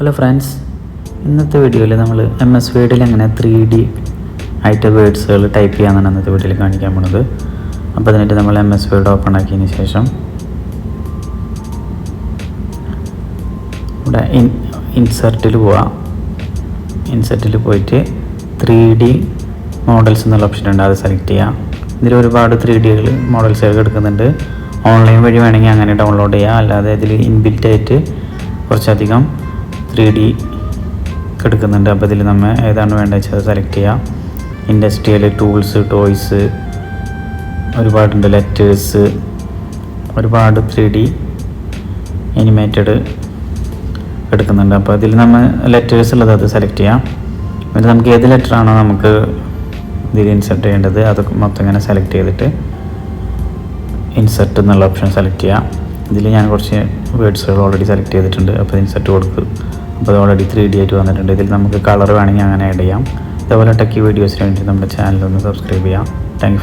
Hello friends, ഇന്നത്തെ വീഡിയോയിൽ നമ്മൾ MS വേർഡിൽ എങ്ങനെ 3D ആയിട്ട് വേർഡ്സുകൾ ടൈപ്പ് ചെയ്യാമെന്നാണ് ഇന്നത്തെ വീഡിയോയിൽ കാണിക്കാൻ പോകുന്നത്. അപ്പോൾ അതിനായിട്ട് നമ്മൾ MS വേർഡ് ഓപ്പൺ ആക്കിയതിന് ശേഷം ഇവിടെ ഇൻസെർട്ടിൽ പോവാം. ഇൻസെർട്ടിൽ പോയിട്ട് 3D മോഡൽസ് എന്നുള്ള ഓപ്ഷൻ ഉണ്ട്, അത് സെലക്ട് ചെയ്യാം. ഇതിൽ ഒരുപാട് 3D മോഡൽസുകൾ എടുക്കുന്നുണ്ട്. ഓൺലൈൻ വഴി വേണമെങ്കിൽ അങ്ങനെ ഡൗൺലോഡ് ചെയ്യാം, അല്ലാതെ ഇതിൽ ഇൻബിൽറ്റ് ആയിട്ട് കുറച്ചധികം 3D എടുക്കുന്നുണ്ട്. അപ്പോൾ ഇതിൽ നമ്മൾ ഏതാണ് വേണ്ടത് വെച്ചാൽ സെലക്ട് ചെയ്യാം. ഇൻഡസ്ട്രിയൽ, ടൂൾസ്, ടോയ്സ്, ഒരുപാടുണ്ട്. ലെറ്റേഴ്സ്, ഒരുപാട് 3D അനിമേറ്റഡ് എടുക്കുന്നുണ്ട്. അപ്പോൾ അതിൽ നമ്മൾ ലെറ്റേഴ്സ് ഉള്ളത് അത് സെലക്ട് ചെയ്യാം. എന്നിട്ട് നമുക്ക് ഏത് ലെറ്ററാണോ നമുക്ക് ഇതിൽ ഇൻസെർട്ട് ചെയ്യേണ്ടത് അത് മൊത്തം ഇങ്ങനെ സെലക്ട് ചെയ്തിട്ട് ഇൻസെർട്ട് എന്നുള്ള ഓപ്ഷൻ സെലക്ട് ചെയ്യാം. ഇതിൽ ഞാൻ കുറച്ച് വേർഡ്സുകൾ ഓൾറെഡി സെലക്ട് ചെയ്തിട്ടുണ്ട്. അപ്പോൾ ഇൻസെർട്ട് കൊടുക്കും. അപ്പോൾ അത് ഓൾറെഡി 3D ആയിട്ട് വന്നിട്ടുണ്ട്. ഇതിൽ നമുക്ക് കളർ വേണമെങ്കിൽ അങ്ങനെ ആഡ് ചെയ്യാം. ഇതേപോലെ ടെക്കി വീഡിയോസിന് വേണ്ടി നമ്മുടെ ചാനലൊന്ന് സബ്സ്ക്രൈബ് ചെയ്യാം.